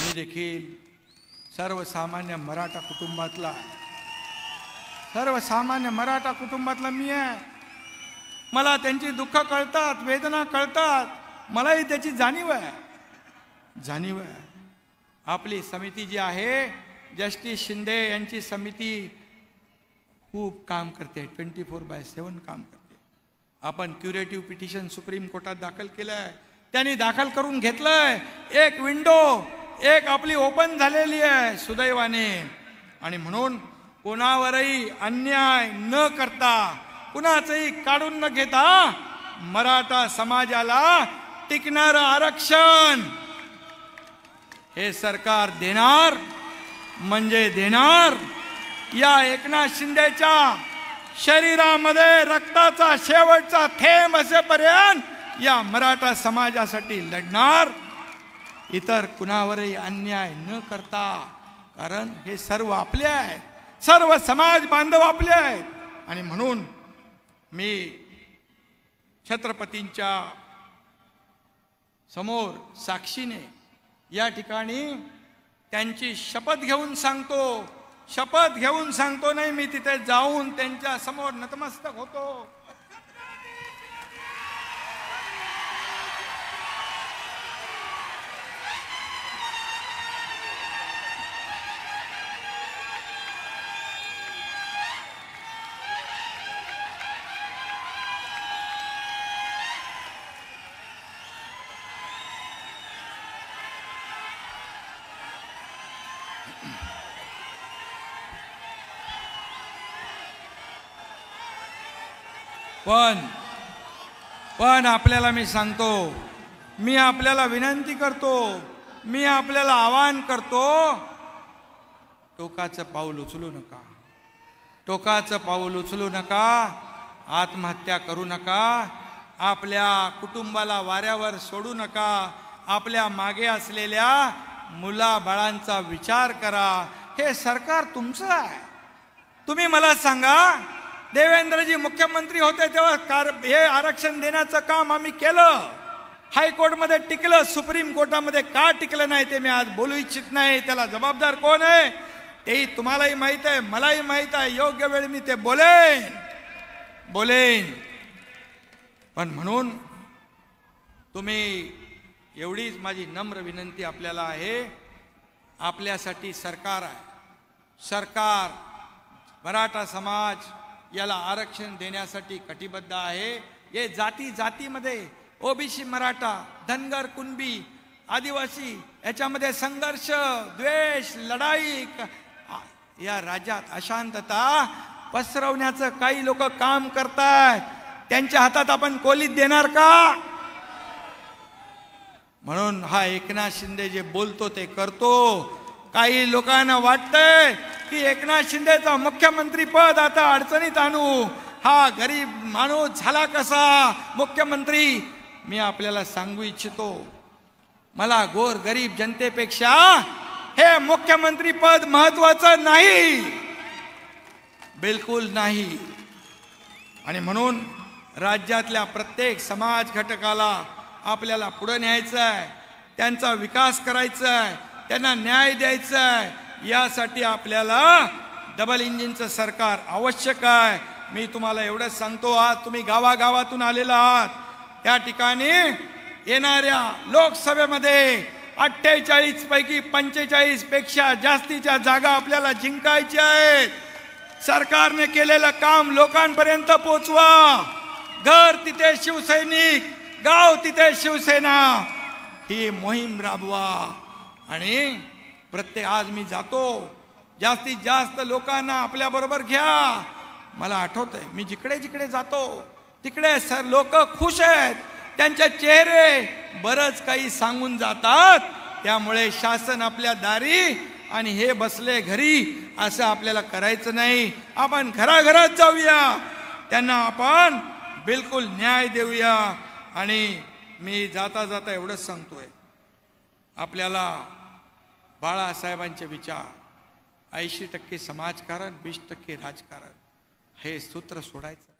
मी देखील सर्वसामान्य मराठा कुटुंबातला मी आहे। मला त्यांची दुःख कळतात, वेदना कळतात, मलाही त्याची जाणीव आहे। आपली समिती जी आहे, जस्टिस शिंदे यांची समिती खूप काम करते, 24/7 काम करते। आपण क्युरेटिव्ह पिटिशन सुप्रीम कोर्टात दाखल केलंय, त्यांनी दाखल करून घेतलंय। एक विंडो आपली ओपन झालेली आहे सुदैवाने। आणि म्हणून कोणावरही अन्याय न करता, कुणाचंही काढून न घेता मराठा समाजाला टिकणारं आरक्षण हे सरकार देणार म्हणजे देणार। या एकनाथ शिंदेच्या शरीरामध्ये रक्ताचा शेवटचा थेंब असेपर्यंत या मराठा समाजासाठी लढणार, इतर कुणावरही अन्याय न करता। कारण हे सर्व आपले आहेत, सर्व समाज बांधव आपले आहेत। आणि म्हणून मी छत्रपतींच्या समोर साक्षीने या ठिकाणी त्यांची शपथ घेऊन सांगतो नाही, मी तिथे जाऊन त्यांच्या समोर नतमस्तक होतो। पण आपल्याला मी सांगतो, मी आपल्याला विनंती करतो, मी आपल्याला आवाहन करतो, टोकाचं पाऊल उचलू नका, आत्महत्या करू नका, आपल्या कुटुंबाला वाऱ्यावर सोडू नका, आपल्या मागे असलेल्या मुलाबाळांचा विचार करा। हे सरकार तुमचं आहे। तुम्ही मला सांगा, देवेंद्रजी मुख्यमंत्री होते तेव्हा हे आरक्षण देण्याचं काम आम्ही केलं, हायकोर्टमध्ये टिकलं, सुप्रीम कोर्टामध्ये का टिकलं नाही ते मी आज बोलू इच्छित नाही। त्याला जबाबदार कोण आहे तेही तुम्हालाही माहित आहे, मलाही माहित आहे। योग्य वेळी मी ते बोलेन। पण म्हणून तुम्ही, एवढीच माझी नम्र विनंती आपल्याला आहे, आपल्यासाठी सरकार आहे। सरकार मराठा समाज याला आरक्षण देण्यासाठी कटिबद्ध आहे। हे जातीमध्ये ओबीसी, मराठा, धनगर, कुणबी, आदिवासी याच्यामध्ये संघर्ष, द्वेष, लढाई, या राज्यात अशांतता पसरवण्याचं काही लोक काम करतात। त्यांच्या हातात आपण कोलीत देणार का? म्हणून हा एकनाथ शिंदे जे बोलतो ते करतो। काही लोकांना वाटतंय की एकनाथ शिंदेचा मुख्यमंत्री पद आता अडचणीत आणू, हा गरीब माणूस झाला कसा मुख्यमंत्री। मी आपल्याला सांगू इच्छितो, मला गोर गरीब जनतेपेक्षा हे मुख्यमंत्री पद महत्वाचं नाही, बिलकुल नाही। आणि म्हणून राज्यातल्या प्रत्येक समाज घटकाला आपल्याला पुढे न्यायचं आहे, त्यांचा विकास करायचा आहे, त्यांना न्याय द्यायचा आहे। यासाठी आपल्याला डबल इंजिनचं सरकार आवश्यक आहे। मी तुम्हाला एवढंच सांगतो, आज तुम्ही गावागावातून आलेला आहात, त्या ठिकाणी येणाऱ्या लोकसभेमध्ये 48 पैकी 45 पेक्षा जास्तीच्या जागा आपल्याला जिंकायच्या आहेत। सरकारने केलेलं काम लोकांपर्यंत पोहोचवा। घर तिथे शिवसैनिक, गाव तिथे शिवसेना, ही मोहीम राबवा। आणि आज मी जातो, जास्तीत जास्त लोकांना आपल्या बरोबर घ्या। मला आठवतंय, मी जिकडे जातो तिकडे लोक खुश आहेत, त्यांचे चेहरे बरंच काही सांगून जातात। त्यामुळे शासन आपल्या दारी आणि हे बसले घरी असं आपल्याला करायचं नाही। आपण घराघरात जाऊया, त्यांना आपण बिलकुल न्याय देऊया। आणि मी जाता एवढंच सांगतोय, आपल्याला बाळासाहेबांचे विचार 80% समाजकारण, 20% राजकारण, हे सूत्र सोडायचं।